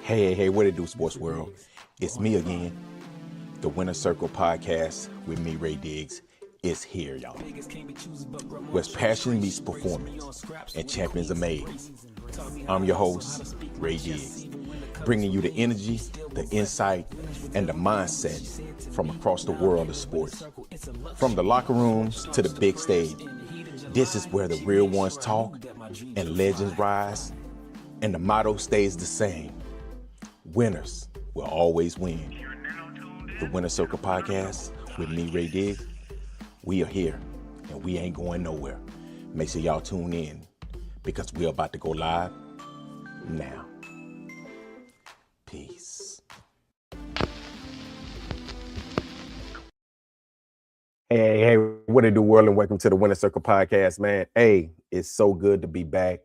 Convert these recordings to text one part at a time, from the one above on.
Hey, what it do, sports world? It's me again. The Winner Circle podcast with me, Ray Diggs, is here, y'all. Where passion meets performance and champions are made. I'm your host, Ray Diggs, bringing you the energy, the insight, and the mindset from across the world of sports. From the locker rooms to the big stage, this is where the real ones talk and legends rise, and the motto stays the same. Winners will always win. The Winner Circle podcast with me, Ray Diggs. We are here and we ain't going nowhere. Make sure y'all tune in because we're about to go live now. Peace. Hey, what it do, world, and welcome to the Winner Circle podcast, man. Hey, it's so good to be back.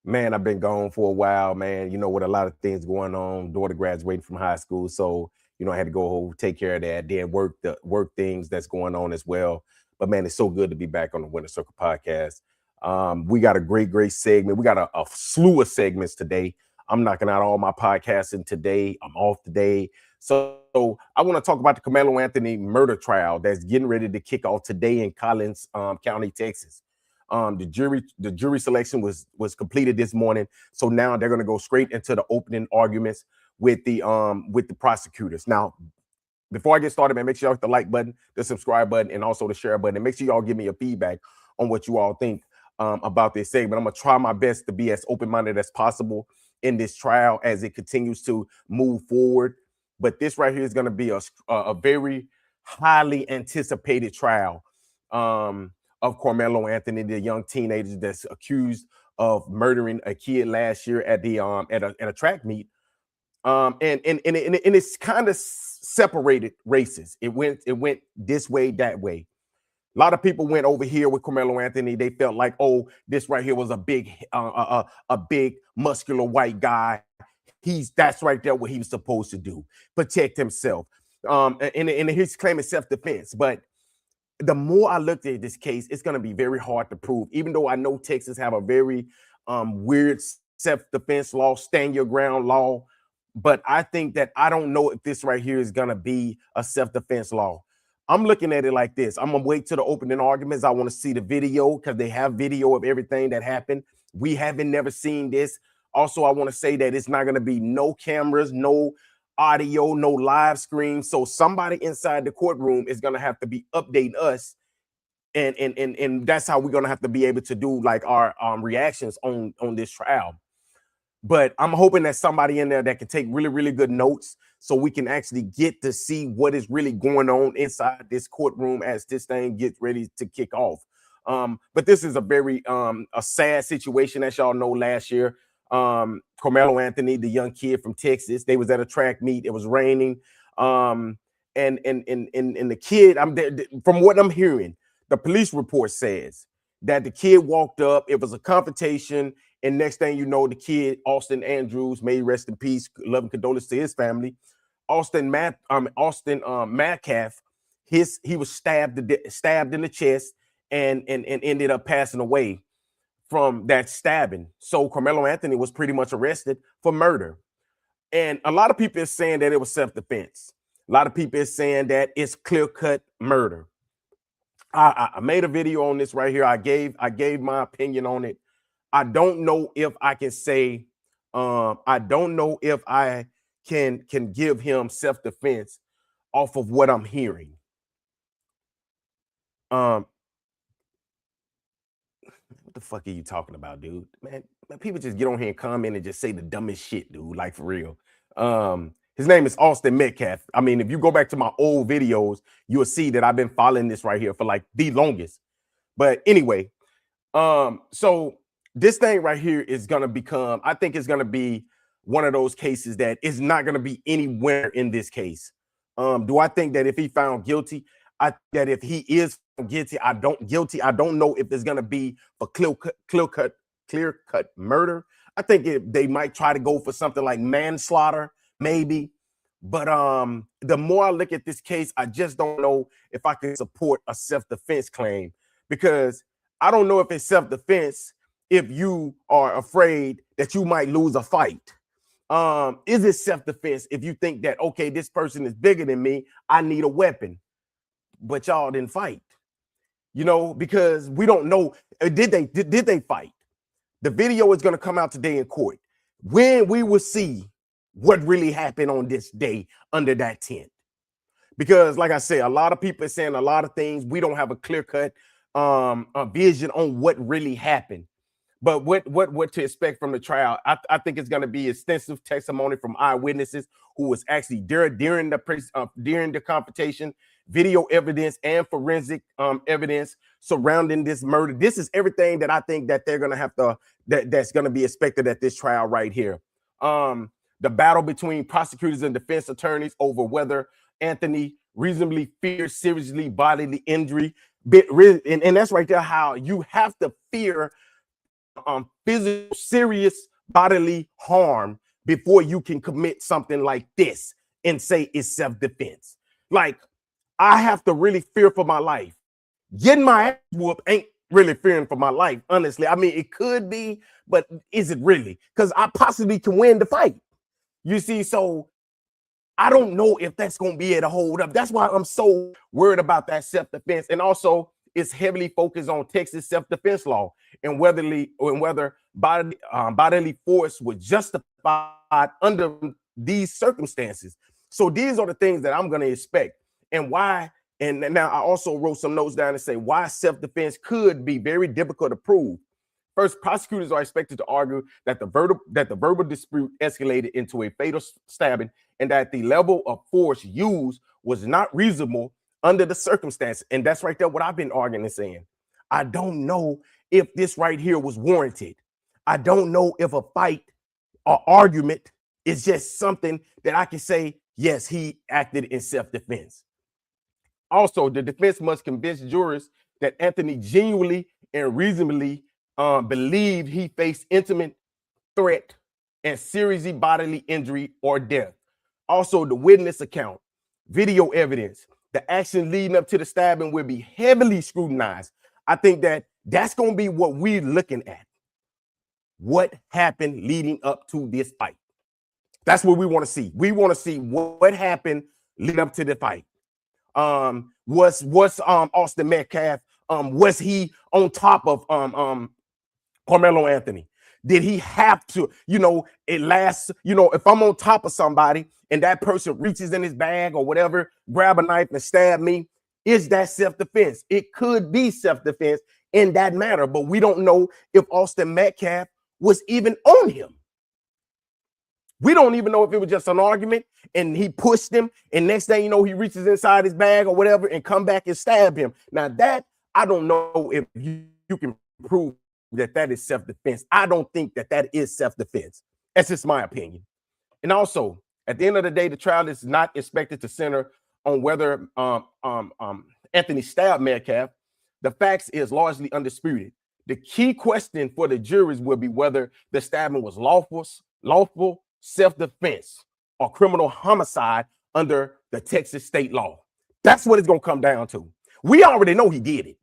Man, I've been gone for a while, man. You know, with a lot of things going on, daughter graduating from high school. So, I had to go home, take care of that, then work things that's going on as well. But man, it's so good to be back on the Winner Circle podcast. We got a great segment. We got a slew of segments today. I'm knocking out all my podcasting today. I'm off today. So I want to talk about the Karmelo Anthony murder trial that's getting ready to kick off today in Collins County, Texas. The jury selection was completed this morning, so now they're going to go straight into the opening arguments with the prosecutors. Now, before I get started, man, make sure y'all hit the like button, the subscribe button, and also the share button, and make sure y'all give me your feedback on what you all think about this segment. I'm gonna try my best to be as open-minded as possible in this trial as it continues to move forward. But this right here is going to be a very highly anticipated trial of Karmelo Anthony, the young teenager that's accused of murdering a kid last year at the at a track meet. And it's kind of separated races. It went this way, that way. A lot of people went over here with Karmelo Anthony. They felt like, oh, this right here was a big muscular white guy. That's right there what he was supposed to do, protect himself. And he's claiming self-defense, but the more I looked at this case, it's going to be very hard to prove, even though I know Texas have a very weird self-defense law, stand your ground law. But I think that I don't know if this right here is going to be a self-defense law. I'm looking at it like this. I'm going to wait to the opening arguments. I want to see the video because they have video of everything that happened. We haven't never seen this. Also, I want to say that it's not going to be no cameras, no audio, no live screen. So somebody inside the courtroom is going to have to be updating us. And that's how we're going to have to be able to do like our reactions on this trial. But I'm hoping that somebody in there that can take really good notes so we can actually get to see what is really going on inside this courtroom as this thing gets ready to kick off. But this is a very a sad situation, as y'all know. Last year, Karmelo Anthony, the young kid from Texas, they was at a track meet. It was raining, and the kid, from what I'm hearing, the police report says that the kid walked up. It was a confrontation, and next thing you know, the kid, Austin Andrews, may he rest in peace, love and condolences to his family. Austin Metcalf, he was stabbed in the chest and ended up passing away from that stabbing. So Karmelo Anthony was pretty much arrested for murder. And a lot of people are saying that it was self-defense. A lot of people are saying that it's clear-cut murder. I made a video on this right here. I gave my opinion on it. I don't know if I can say, I don't know if I can give him self-defense off of what I'm hearing. What the fuck are you talking about, dude? Man, people just get on here and comment and just say the dumbest shit, dude. Like, for real. His name is Austin Metcalf. I mean, if you go back to my old videos, you'll see that I've been following this right here for like the longest. But anyway, so this thing right here is going to become, I think it's going to be one of those cases that is not going to be any winner in this case. Do I think that if he found guilty, that if he is guilty, I don't know if there's going to be for clear cut murder. I think they might try to go for something like manslaughter, maybe. But the more I look at this case, I just don't know if I can support a self-defense claim, because I don't know if it's self-defense if you are afraid that you might lose a fight. Is it self-defense if you think that, okay, this person is bigger than me, I need a weapon, but y'all didn't fight? You know, because we don't know, did they fight? The video is going to come out today in court, when we will see what really happened on this day under that tent. Because like I said, a lot of people are saying a lot of things. We don't have a clear-cut vision on what really happened. But what to expect from the trial? I think it's going to be extensive testimony from eyewitnesses who was actually there during the confrontation, video evidence and forensic evidence surrounding this murder. This is everything that I think that they're going to have to that's going to be expected at this trial right here. The battle between prosecutors and defense attorneys over whether Anthony reasonably feared seriously bodily injury, and that's right there how you have to fear physical serious bodily harm before you can commit something like this and say it's self-defense. Like, I have to really fear for my life. Getting my ass whooped ain't really fearing for my life, honestly. I mean, it could be, but is it really? Because I possibly can win the fight. You see, so I don't know if that's going to be able to hold up. That's why I'm so worried about that self-defense. And also, it's heavily focused on Texas self-defense law and whether bodily force was justified under these circumstances. So these are the things that I'm going to expect, and why. And now I also wrote some notes down to say why self-defense could be very difficult to prove. First, prosecutors are expected to argue that the verbal dispute escalated into a fatal stabbing and that the level of force used was not reasonable under the circumstances. And that's right there what I've been arguing and saying. I don't know if this right here was warranted. I don't know if a fight or argument is just something that I can say, yes, he acted in self-defense. Also, the defense must convince jurors that Anthony genuinely and reasonably believed he faced intimate threat and serious bodily injury or death. Also, the witness account, video evidence, the action leading up to the stabbing will be heavily scrutinized. I think that that's going to be what we're looking at. What happened leading up to this fight? That's what we want to see. We want to see what happened leading up to the fight. Was Austin Metcalf? Was he on top of Karmelo Anthony? Did he have to, it lasts, if I'm on top of somebody and that person reaches in his bag or whatever, grab a knife and stab me, is that self-defense? It could be self-defense in that matter, but we don't know if Austin Metcalf was even on him. We don't even know if it was just an argument and he pushed him, and next thing you know, he reaches inside his bag or whatever and come back and stab him. Now that, I don't know if you can prove that is self-defense. I don't think that is self-defense. That's just my opinion. And also, at the end of the day, the trial is not expected to center on whether Anthony stabbed Metcalf. The facts is largely undisputed. The key question for the juries will be whether the stabbing was lawful self-defense or criminal homicide under the Texas state law. That's what it's going to come down to. We already know he did it,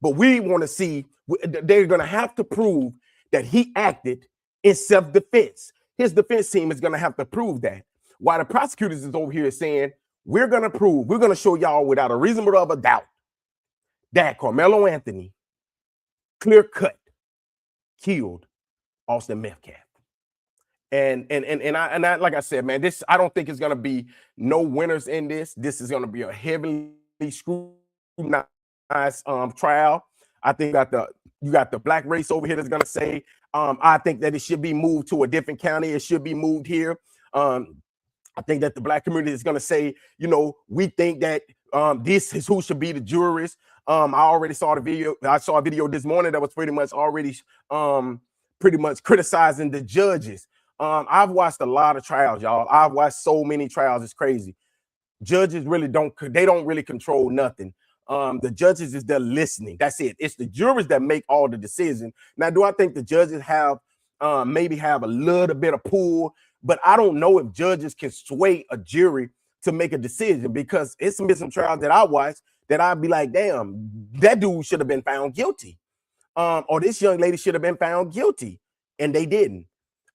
but we want to see, they're going to have to prove that he acted in self-defense. His defense team is going to have to prove that. While the prosecutors is over here saying, we're going to show y'all without a reasonable of a doubt that Karmelo Anthony clear-cut killed Austin Metcalf. And I like I said, man, I don't think it's gonna be no winners in this. This is gonna be a heavily scrutinized trial. I think you got the black race over here that's gonna say, I think that it should be moved to a different county. It should be moved here. I think that the black community is gonna say, we think that this is who should be the jurors. I already saw the video. I saw a video this morning that was pretty much already criticizing the judges. I've watched a lot of trials, y'all. I've watched so many trials. It's crazy. Judges really don't really control nothing. The judges is there listening. That's it. It's the jurors that make all the decisions. Now, do I think the judges have maybe have a little bit of pull? But I don't know if judges can sway a jury to make a decision, because it's been some trials that I watched that I'd be like, damn, that dude should have been found guilty. Or this young lady should have been found guilty, and they didn't.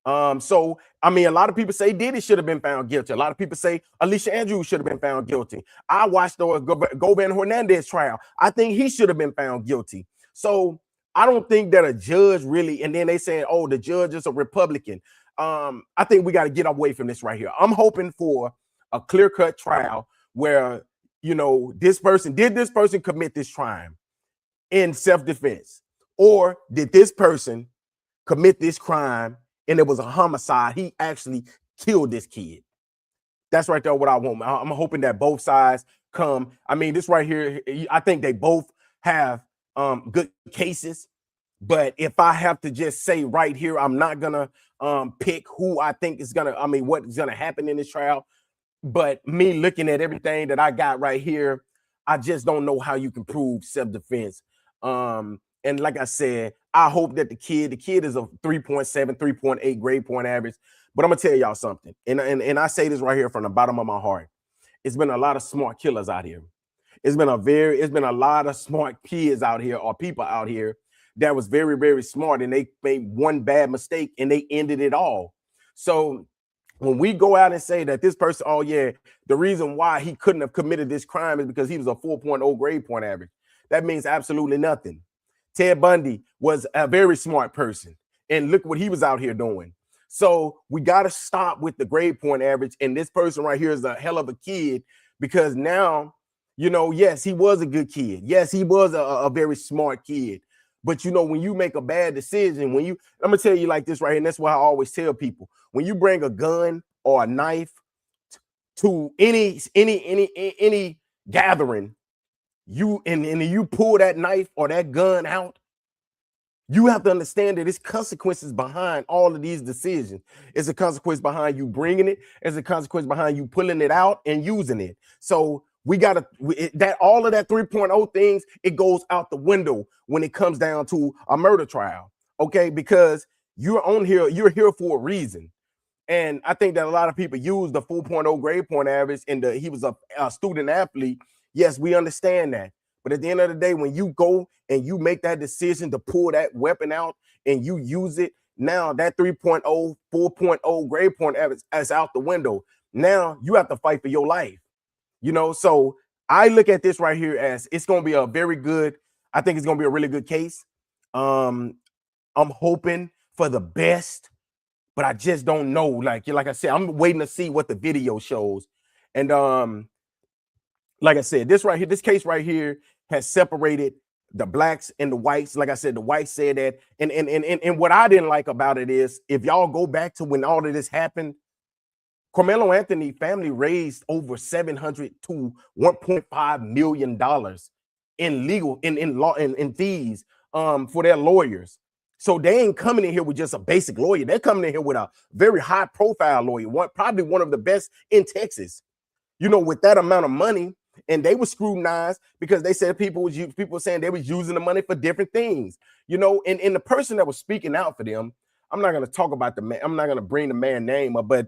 So I mean, a lot of people say Diddy should have been found guilty. A lot of people say Alicia Andrews should have been found guilty. I watched the Govan Hernandez trial. I think he should have been found guilty. So I don't think that a judge really, and then they saying, oh, the judge is a Republican. I think we got to get away from this right here. I'm hoping for a clear-cut trial where, you know, this person commit this crime in self-defense, or did this person commit this crime and it was a homicide? He actually killed this kid. That's right there what I want. I'm hoping that both sides come. I mean, this right here, I think they both have good cases. But if I have to just say right here, I'm not gonna pick who I think is gonna, I mean, what is gonna happen in this trial. But me looking at everything that I got right here, I just don't know how you can prove self-defense. And like I said, I hope that the kid is a 3.7, 3.8 grade point average. But I'm gonna tell y'all something, and I say this right here from the bottom of my heart. It's been a lot of smart killers out here. It's been a lot of smart kids out here, or people out here that was very, very smart, and they made one bad mistake and they ended it all. So when we go out and say that this person, oh yeah, the reason why he couldn't have committed this crime is because he was a 4.0 grade point average, that means absolutely nothing. Ted Bundy was a very smart person, and look what he was out here doing. So we got to stop with the grade point average. And this person right here is a hell of a kid, because now, you know, yes, he was a good kid. Yes, he was a very smart kid. But, you know, when you make a bad decision, I'm going to tell you like this right here, and that's why I always tell people, when you bring a gun or a knife to any gathering, and you pull that knife or that gun out, you have to understand that there's consequences behind all of these decisions. It's a consequence behind you bringing it. It's a consequence behind you pulling it out and using it. So we got to, that all of that 3.0 things, it goes out the window when it comes down to a murder trial. Okay, because you're here for a reason. And I think that a lot of people use the 4.0 grade point average, and he was a student athlete. Yes, we understand that. But at the end of the day, when you go and you make that decision to pull that weapon out and you use it, now that 3.0, 4.0 grade point average is out the window. Now you have to fight for your life. You know, so I look at this right here as it's going to be I think it's going to be a really good case. I'm hoping for the best, but I just don't know. Like I said, I'm waiting to see what the video shows. And like I said, this case right here has separated the blacks and the whites. Like I said, the whites said that. And what I didn't like about it is, if y'all go back to when all of this happened, Karmelo Anthony family raised over $700 to $1.5 million in legal in fees for their lawyers. So they ain't coming in here with just a basic lawyer. They're coming in here with a very high profile lawyer, probably one of the best in Texas. You know, with that amount of money, and they were scrutinized because they said people were saying they was using the money for different things. You know, and the person that was speaking out for them, I'm not going to talk about the man. I'm not going to bring the man's name up, but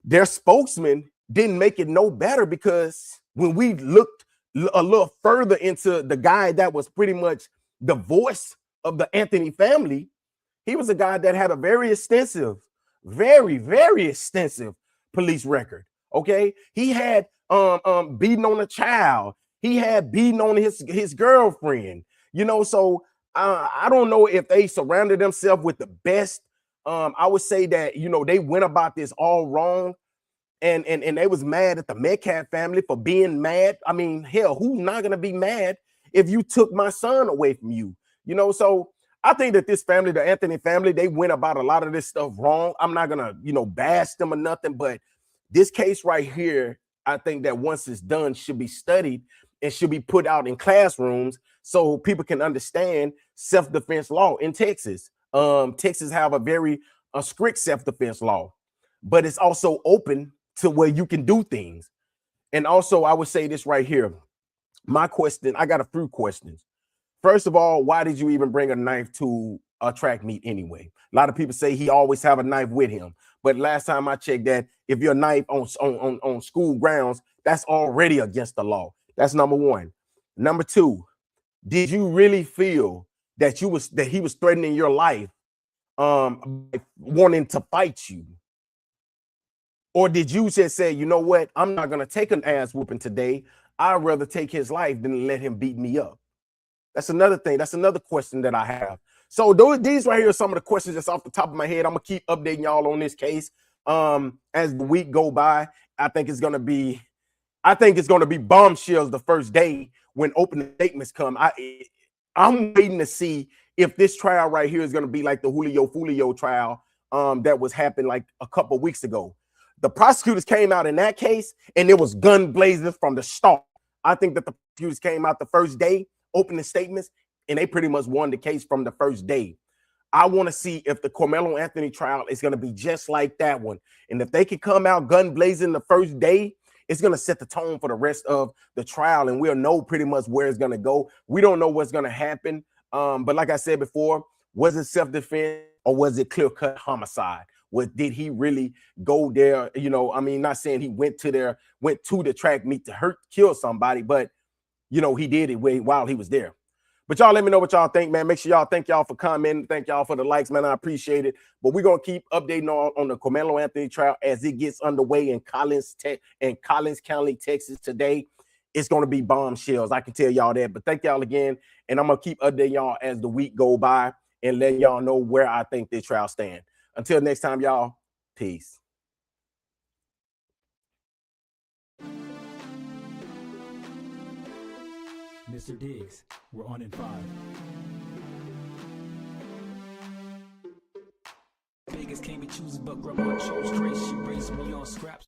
their spokesman didn't make it no better, because when we looked a little further into the guy that was pretty much the voice of the Anthony family, he was a guy that had a very extensive, very, very extensive police record. Okay, he had beating on a child. He had beating on his girlfriend. You know, so I don't know if they surrounded themselves with the best. I would say that, you know, they went about this all wrong, and they was mad at the Metcalf family for being mad. I mean, hell, who's not gonna be mad if you took my son away from you? You know, so I think that this family, the Anthony family, they went about a lot of this stuff wrong. I'm not gonna, you know, bash them or nothing, but this case right here, I think that once it's done, should be studied and should be put out in classrooms so people can understand self-defense law in Texas. Texas have a very strict self-defense law, but it's also open to where you can do things. And also, I would say this right here. My question, I got a few questions. First of all, why did you even bring a knife to a track meet anyway? A lot of people say he always have a knife with him. But last time I checked, that if your knife on school grounds, that's already against the law. That's number one. Number two, did you really feel that he was threatening your life wanting to fight you? Or did you just say, you know what, I'm not gonna take an ass whooping today. I'd rather take his life than let him beat me up? That's another thing. That's another question that I have. So these right here are some of the questions that's off the top of my head. I'm gonna keep updating y'all on this case as the week go by. I think it's gonna be bombshells the first day when opening statements come. I'm waiting to see if this trial right here is gonna be like the Julio Fulio trial that was happened like a couple weeks ago. The prosecutors came out in that case and it was gun blazing from the start. I think that the prosecutors came out the first day opening statements, and they pretty much won the case from the first day. I want to see if the Karmelo Anthony trial is going to be just like that one. And if they can come out gun blazing the first day, it's going to set the tone for the rest of the trial, and we'll know pretty much where it's going to go. We don't know what's going to happen. But like I said before, was it self-defense or was it clear-cut homicide? Did he really go there? You know, I mean, not saying he went to the track meet to kill somebody, but you know, he did it while he was there. But y'all let me know what y'all think, man. Make sure y'all thank y'all for commenting. Thank y'all for the likes, man. I appreciate it. But we're going to keep updating on the Karmelo Anthony trial as it gets underway in Collins County, Texas today. It's going to be bombshells. I can tell y'all that. But thank y'all again. And I'm going to keep updating y'all as the week go by and letting y'all know where I think this trial stands. Until next time, y'all, peace. Mr. Diggs, we're on in 5. Vegas can't be choosers, but grandma chose Trace. She raised me on scraps.